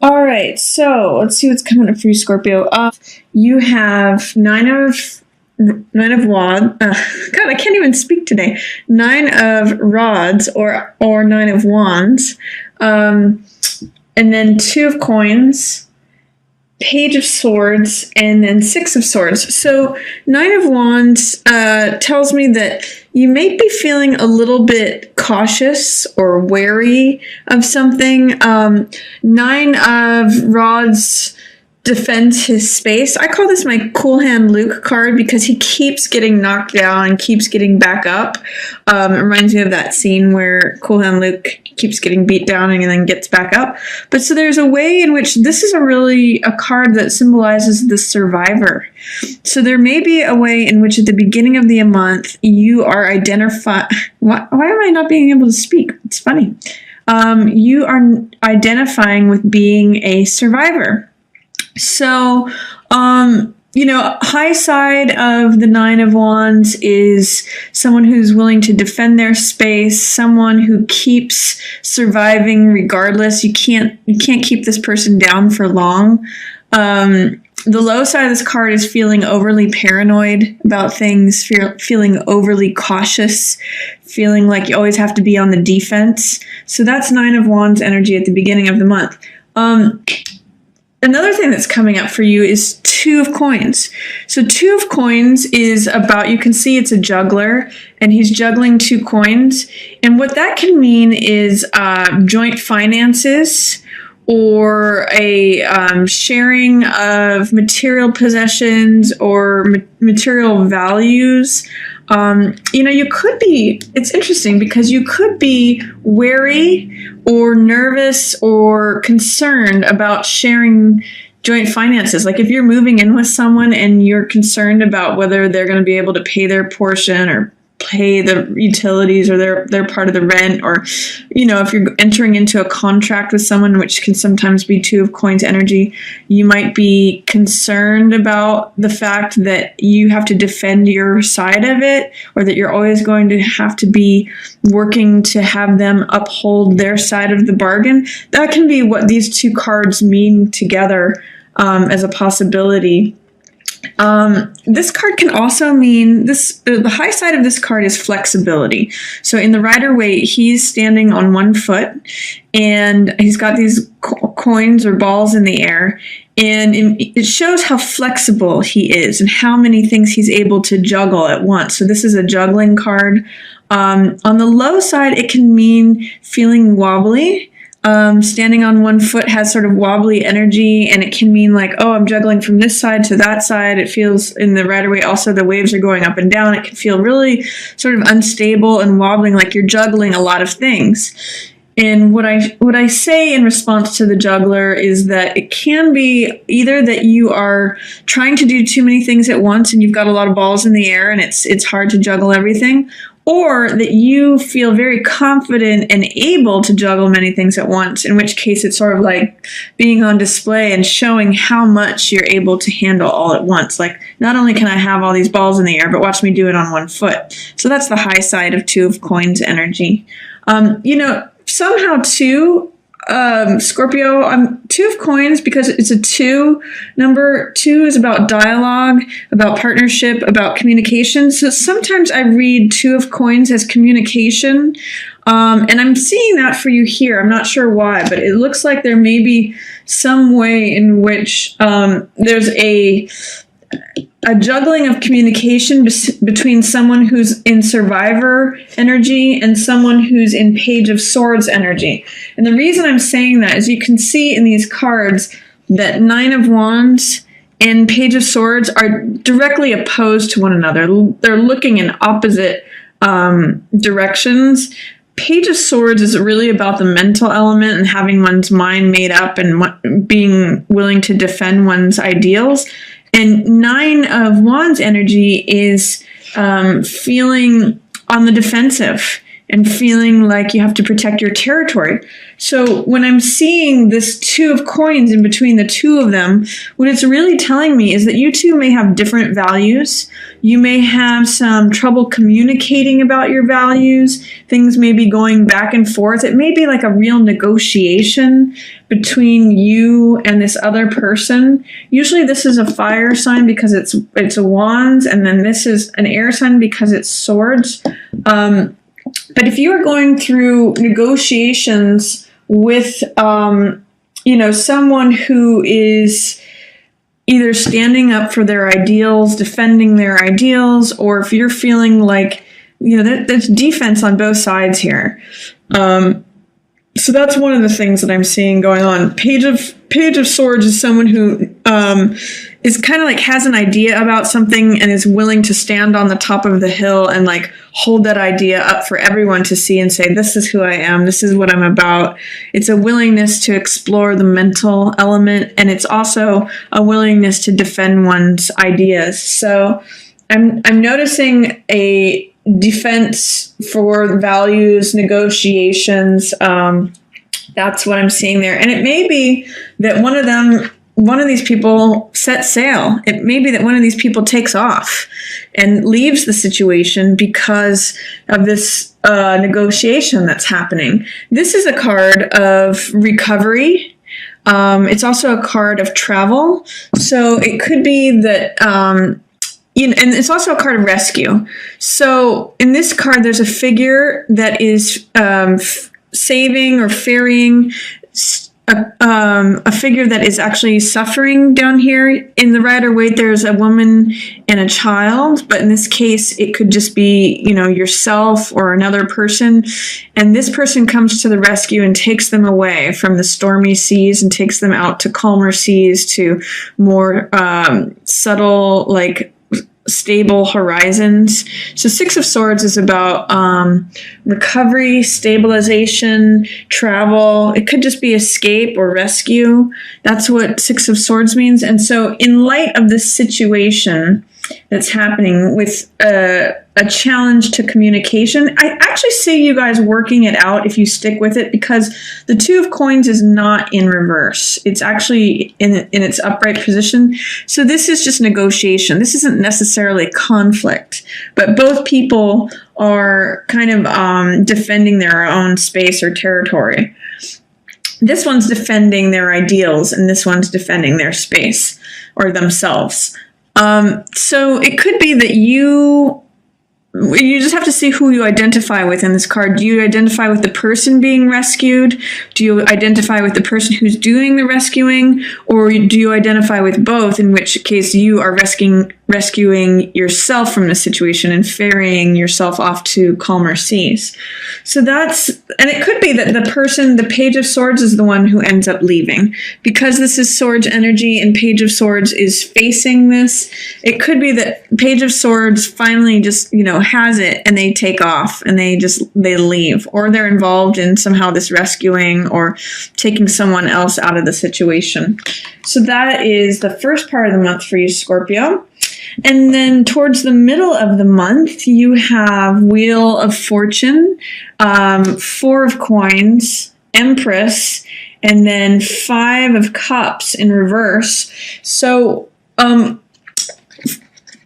All right, so let's see what's coming up for you, Scorpio. You have nine of wands. God, I can't even speak today. Nine of rods or nine of wands, and then two of coins, page of swords, and then six of swords. So nine of wands tells me that you may be feeling a little bit cautious or wary of something. Nine of rods defends his space. I call this my Cool Hand Luke card because he keeps getting knocked down and keeps getting back up. It reminds me of that scene where Cool Hand Luke keeps getting beat down and then gets back up. But so there's a way in which this is a card that symbolizes the survivor. So there may be a way in which at the beginning of the month you are identifying. Why am I not being able to speak? It's funny. You are identifying with being a survivor. So, high side of the Nine of Wands is someone who's willing to defend their space, someone who keeps surviving regardless. You can't keep this person down for long. The low side of this card is feeling overly paranoid about things, feeling overly cautious, feeling like you always have to be on the defense. So that's Nine of Wands energy at the beginning of the month. Another thing that's coming up for you is Two of Coins. So Two of Coins is about, you can see it's a juggler, and he's juggling two coins. And what that can mean is joint finances or a sharing of material possessions or material values. You could be, it's interesting because you could be wary or nervous or concerned about sharing joint finances. Like if you're moving in with someone and you're concerned about whether they're going to be able to pay their portion or pay the utilities or their part of the rent, or if you're entering into a contract with someone, which can sometimes be Two of Coins energy, you might be concerned about the fact that you have to defend your side of it, or that you're always going to have to be working to have them uphold their side of the bargain. That can be what these two cards mean together as a possibility. This card can also mean the high side of this card is flexibility. So in the Rider-Waite, he's standing on one foot and he's got these coins or balls in the air, and it shows how flexible he is and how many things he's able to juggle at once. So this is a juggling card. On the low side, it can mean feeling wobbly. Standing on one foot has sort of wobbly energy, and it can mean like, oh, I'm juggling from this side to that side. It feels in the Rider-Waite also the waves are going up and down. It can feel really sort of unstable and wobbling, like you're juggling a lot of things. And what I say in response to the juggler is that it can be either that you are trying to do too many things at once and you've got a lot of balls in the air and it's hard to juggle everything, or that you feel very confident and able to juggle many things at once, in which case it's sort of like being on display and showing how much you're able to handle all at once. Like, not only can I have all these balls in the air, but watch me do it on one foot. So that's the high side of Two of Coins energy. Somehow too, Scorpio, Two of Coins, because it's a two number. Two is about dialogue, about partnership, about communication. So sometimes I read Two of Coins as communication. And I'm seeing that for you here. I'm not sure why, but it looks like there may be some way in which there's a juggling of communication between someone who's in Survivor energy and someone who's in Page of Swords energy. And the reason I'm saying that is you can see in these cards that Nine of Wands and Page of Swords are directly opposed to one another. They're looking in opposite directions. Page of Swords is really about the mental element and having one's mind made up and being willing to defend one's ideals. And Nine of Wands energy is feeling on the defensive and feeling like you have to protect your territory. So when I'm seeing this Two of Coins in between the two of them, what it's really telling me is that you two may have different values. You may have some trouble communicating about your values. Things may be going back and forth. It may be like a real negotiation between you and this other person. Usually this is a fire sign because it's a wands, and then this is an air sign because it's swords. But if you are going through negotiations with, someone who is either standing up for their ideals, defending their ideals, or if you're feeling like, there's defense on both sides here. So that's one of the things that I'm seeing going on. Page of Swords is someone who is kind of like has an idea about something and is willing to stand on the top of the hill and like hold that idea up for everyone to see and say, this is who I am, this is what I'm about. It's a willingness to explore the mental element, and it's also a willingness to defend one's ideas. So I'm noticing a defense for values, negotiations. That's what I'm seeing there. And it may be that one of these people sets sail. It may be that one of these people takes off and leaves the situation because of this negotiation that's happening. This is a card of recovery. It's also a card of travel. So it could be that and it's also a card of rescue. So in this card, there's a figure that is saving or ferrying a figure that is actually suffering down here. In the Rider-Waite, there's a woman and a child, but in this case, it could just be, yourself or another person. And this person comes to the rescue and takes them away from the stormy seas and takes them out to calmer seas, to more subtle, stable horizons. So Six of Swords is about recovery, stabilization, travel. It could just be escape or rescue. That's what Six of Swords means. And so in light of this situation that's happening with a challenge to communication, I actually see you guys working it out if you stick with it, because the Two of Coins is not in reverse. It's actually in its upright position. So this is just negotiation. This isn't necessarily conflict, but both people are kind of defending their own space or territory. This one's defending their ideals, and this one's defending their space or themselves. So it could be that you just have to see who you identify with in this card. Do you identify with the person being rescued? Do you identify with the person who's doing the rescuing? Or do you identify with both, in which case you are rescuing yourself from the situation and ferrying yourself off to calmer seas? So and it could be that the Page of Swords is the one who ends up leaving. Because this is Swords energy and Page of Swords is facing this, it could be that Page of Swords finally just, has it and they take off and they leave, or they're involved in somehow this rescuing or taking someone else out of the situation. So that is the first part of the month for you, Scorpio. And then towards the middle of the month, you have Wheel of Fortune, Four of Coins, Empress, and then Five of Cups in reverse. So,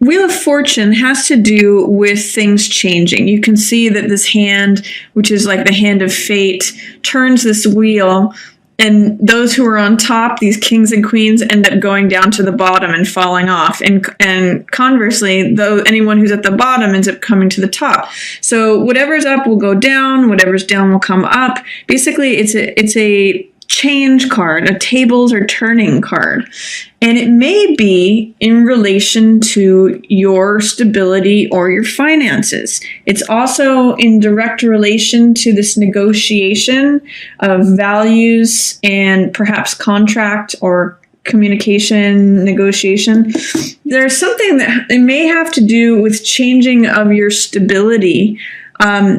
Wheel of Fortune has to do with things changing. You can see that this hand, which is like the hand of fate, turns this wheel, and those who are on top, these kings and queens, end up going down to the bottom and falling off. And conversely, though, anyone who's at the bottom ends up coming to the top. So whatever's up will go down, whatever's down will come up. Basically, it's a change card, a tables are turning card. And it may be in relation to your stability or your finances. It's also in direct relation to this negotiation of values and perhaps contract or communication negotiation. There's something that it may have to do with changing of your stability.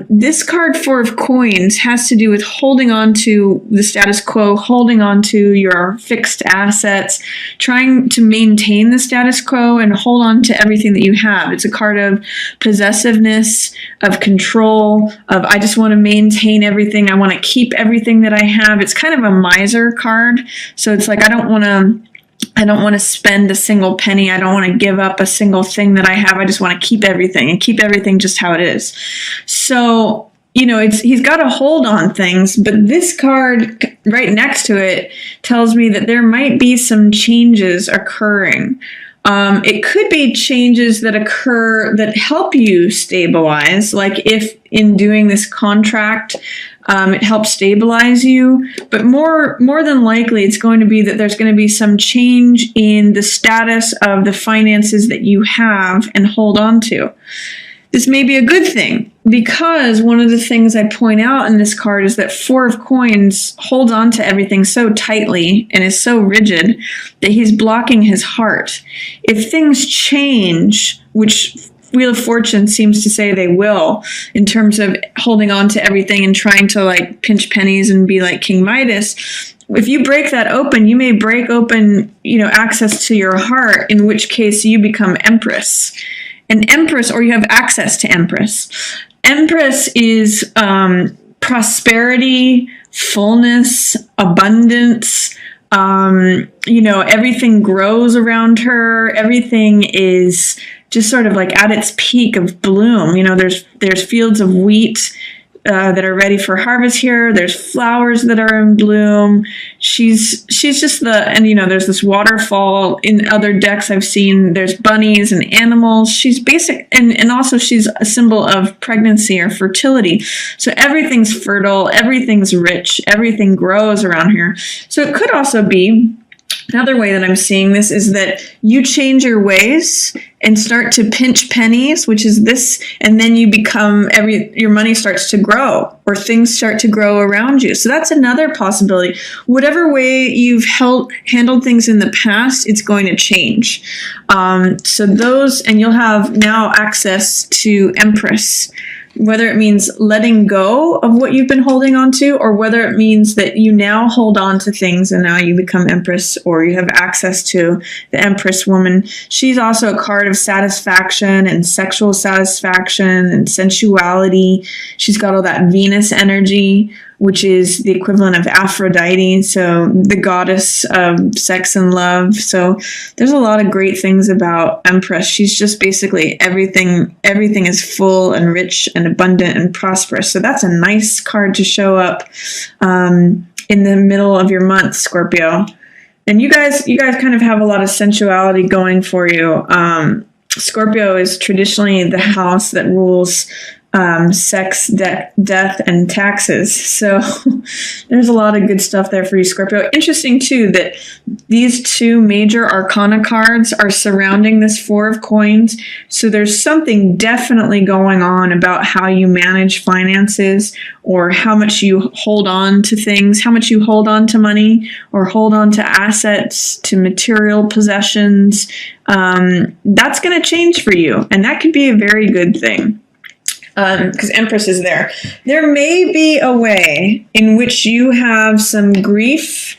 This card, Four of Coins, has to do with holding on to the status quo, holding on to your fixed assets, trying to maintain the status quo and hold on to everything that you have. It's a card of possessiveness, of control, of I just want to maintain everything. I want to keep everything that I have. It's kind of a miser card. So it's like I don't want to spend a single penny. I don't want to give up a single thing that I have. I just want to keep everything and keep everything just how it is. So, he's got to hold on things, but this card right next to it tells me that there might be some changes occurring. It could be changes that occur that help you stabilize, like if in doing this contract, it helps stabilize you, but more than likely it's going to be that there's going to be some change in the status of the finances that you have and hold on to. This may be a good thing because one of the things I point out in this card is that Four of Coins holds on to everything so tightly and is so rigid that he's blocking his heart. If things change, which Wheel of Fortune seems to say they will, in terms of holding on to everything and trying to like pinch pennies and be like King Midas, if you break that open, you may break open, access to your heart, in which case you become Empress. An Empress, or you have access to Empress. Empress is prosperity, fullness, abundance. Everything grows around her. Everything is just sort of like at its peak of bloom. There's fields of wheat that are ready for harvest here. There's flowers that are in bloom. She's just there's this waterfall in other decks I've seen. There's bunnies and animals. She's basic, and also she's a symbol of pregnancy or fertility. So everything's fertile, everything's rich, everything grows around here. So it could also be, another way that I'm seeing this is that you change your ways and start to pinch pennies, which is this, and then you become, your money starts to grow, or things start to grow around you. So that's another possibility. Whatever way you've handled things in the past, it's going to change. So those, and you'll have now access to Empress, whether it means letting go of what you've been holding on to, or whether it means that you now hold on to things and now you become Empress, or you have access to the Empress woman. She's also a card of satisfaction and sexual satisfaction and sensuality. She's got all that Venus energy, which is the equivalent of Aphrodite, so the goddess of sex and love. So there's a lot of great things about Empress. She's just basically everything is full and rich and abundant and prosperous. So that's a nice card to show up in the middle of your month, Scorpio. And you guys kind of have a lot of sensuality going for you. Scorpio is traditionally the house that rules sex, death, and taxes. So there's a lot of good stuff there for you, Scorpio. Interesting, too, that these two major arcana cards are surrounding this Four of Coins. So there's something definitely going on about how you manage finances, or how much you hold on to things, how much you hold on to money, or hold on to assets, to material possessions. That's going to change for you, and that could be a very good thing. Because Empress is there. There may be a way in which you have some grief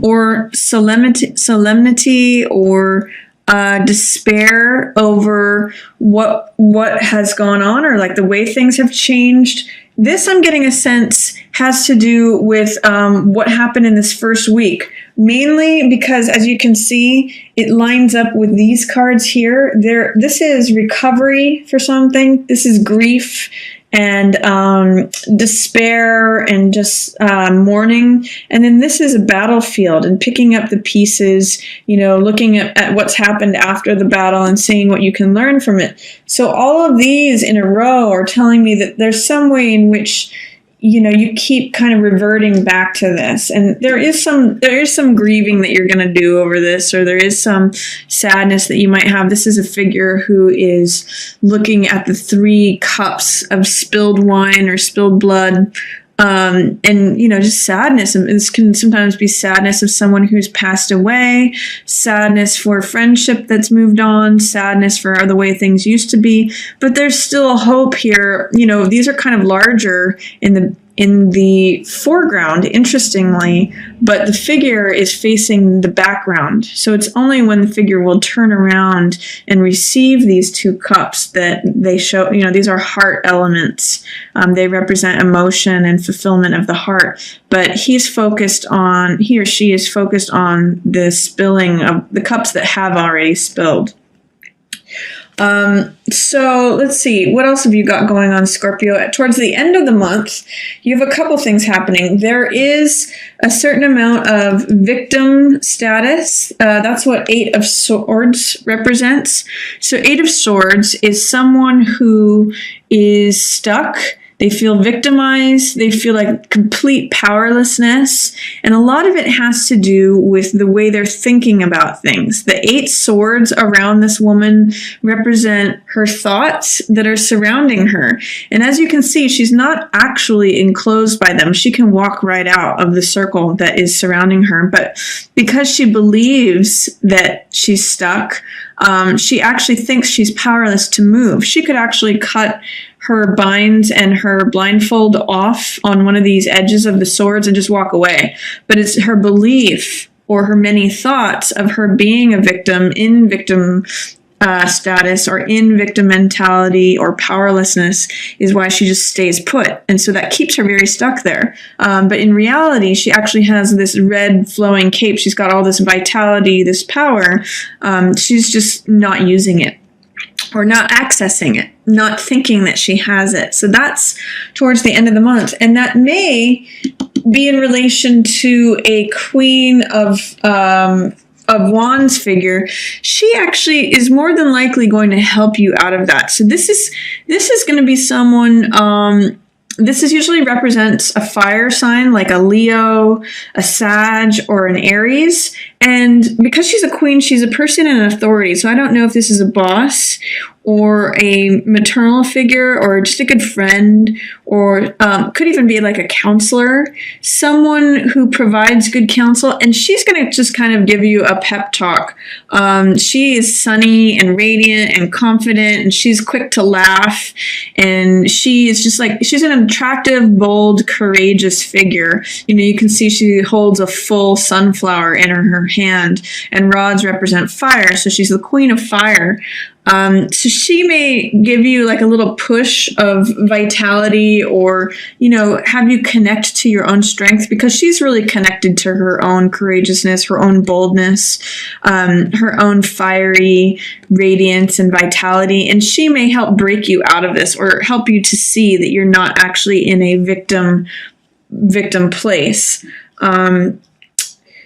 or solemnity or despair over what has gone on, or like the way things have changed. This, I'm getting a sense, has to do with what happened in this first week. Mainly because, as you can see, it lines up with these cards here. This is recovery for something. This is grief and despair and just mourning. And then this is a battlefield and picking up the pieces, looking at what's happened after the battle and seeing what you can learn from it. So all of these in a row are telling me that there's some way in which you keep kind of reverting back to this, and there is some grieving that you're going to do over this, or there is some sadness that you might have. This is a figure who is looking at the 3 cups of spilled wine or spilled blood, and just sadness. This can sometimes be sadness of someone who's passed away, sadness for friendship that's moved on, sadness for the way things used to be. But there's still hope here. These are kind of larger in the foreground, interestingly, but the figure is facing the background. So it's only when the figure will turn around and receive these two cups that they show, these are heart elements. They represent emotion and fulfillment of the heart. But he or she is focused on the spilling of the cups that have already spilled. So let's see, what else have you got going on, Scorpio? Towards the end of the month, you have a couple things happening. There is a certain amount of victim status. That's what 8 of Swords represents. So 8 of Swords is someone who is stuck. They feel victimized. They feel like complete powerlessness. And a lot of it has to do with the way they're thinking about things. The 8 swords around this woman represent her thoughts that are surrounding her. And as you can see, she's not actually enclosed by them. She can walk right out of the circle that is surrounding her. But because she believes that she's stuck, she actually thinks she's powerless to move. She could actually cut her binds and her blindfold off on one of these edges of the swords and just walk away. But it's her belief or her many thoughts of her being a victim in victim status or in victim mentality or powerlessness is why she just stays put. And so that keeps her very stuck there. But in reality, she actually has this red flowing cape. She's got all this vitality, this power. She's just not using it or not accessing it, not thinking that she has it. So that's towards the end of the month. And that may be in relation to a Queen of Wands figure. She actually is more than likely going to help you out of that. So this is going to be someone, this is usually represents a fire sign like a Leo, a Sag, or an Aries. And because she's a queen, she's a person in authority. So I don't know if this is a boss or a maternal figure or just a good friend, or could even be like a counselor, someone who provides good counsel. And she's going to just kind of give you a pep talk. She is sunny and radiant and confident, and she's quick to laugh. And she is just like, she's an attractive, bold, courageous figure. You can see she holds a full sunflower in her hand, and rods represent fire. So she's the queen of fire. So she may give you like a little push of vitality, or, have you connect to your own strength, because she's really connected to her own courageousness, her own boldness, her own fiery radiance and vitality. And she may help break you out of this, or help you to see that you're not actually in a victim place.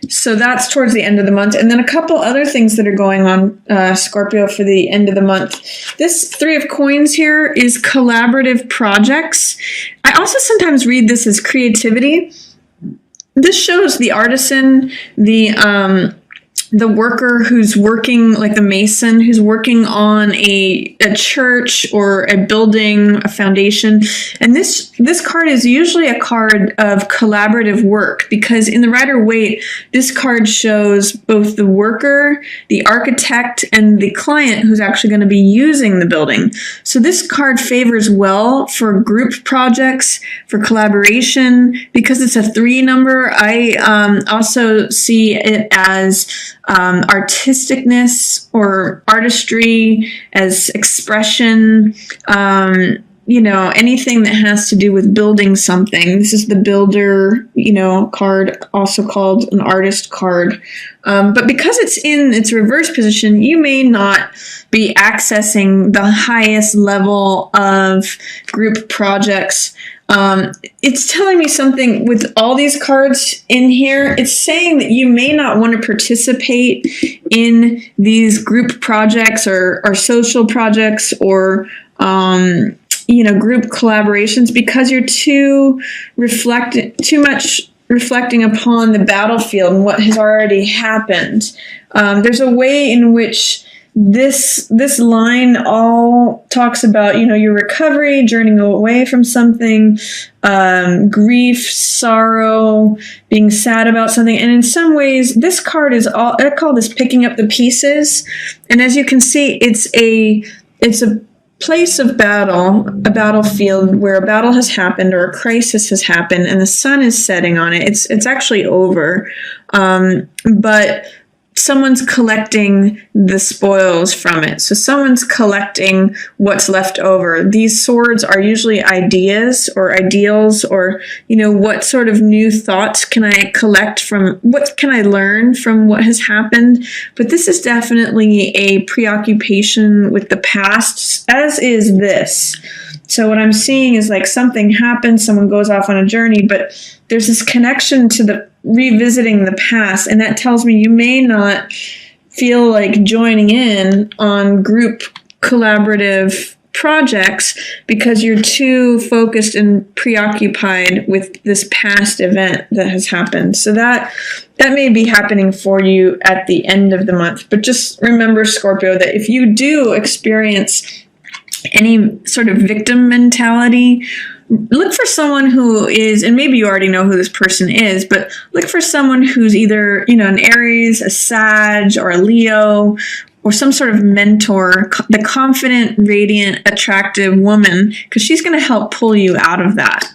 So that's towards the end of the month. And then a couple other things that are going on, Scorpio, for the end of the month. This 3 of Coins here is collaborative projects. I also sometimes read this as creativity. This shows the artisan, the worker who's working, like the mason who's working on a church or a building, a foundation. And this card is usually a card of collaborative work, because in the Rider-Waite, this card shows both the worker, the architect, and the client who's actually going to be using the building. So this card favors well for group projects, for collaboration, because it's a 3 number. I also see it as artisticness or artistry, as expression, anything that has to do with building something. This is the builder, card, also called an artist card. But because it's in its reverse position, you may not be accessing the highest level of group projects. It's telling me something with all these cards in here. It's saying that you may not want to participate in these group projects or social projects or, group collaborations, because you're too much reflecting upon the battlefield and what has already happened. There's a way in which this line all talks about, your recovery, journeying away from something, grief, sorrow, being sad about something. And in some ways, this card is I call this picking up the pieces. And as you can see, it's a place of battle, a battlefield where a battle has happened or a crisis has happened and the sun is setting on it. It's actually over. But someone's collecting the spoils from it. So someone's collecting what's left over. These swords are usually ideas or ideals, or, what sort of new thoughts can I collect from, what can I learn from what has happened? But this is definitely a preoccupation with the past, as is this. So what I'm seeing is like something happens, someone goes off on a journey, but there's this connection to the revisiting the past, and that tells me you may not feel like joining in on group collaborative projects because you're too focused and preoccupied with this past event that has happened. So that may be happening for you at the end of the month. But just remember, Scorpio, that if you do experience any sort of victim mentality, look for someone who is, and maybe you already know who this person is, but look for someone who's either, an Aries, a Sag, or a Leo, or some sort of mentor, the confident, radiant, attractive woman, because she's going to help pull you out of that.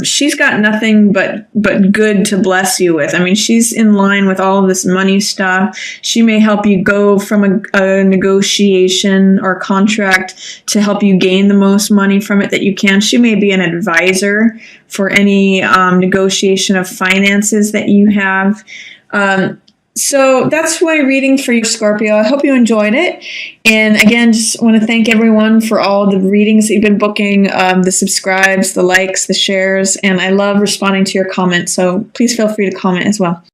She's got nothing but good to bless you with. I mean, she's in line with all of this money stuff. She may help you go from a negotiation or contract to help you gain the most money from it that you can. She may be an advisor for any negotiation of finances that you have. So that's my reading for you, Scorpio. I hope you enjoyed it. And again, just want to thank everyone for all the readings that you've been booking, the subscribes, the likes, the shares, and I love responding to your comments. So please feel free to comment as well.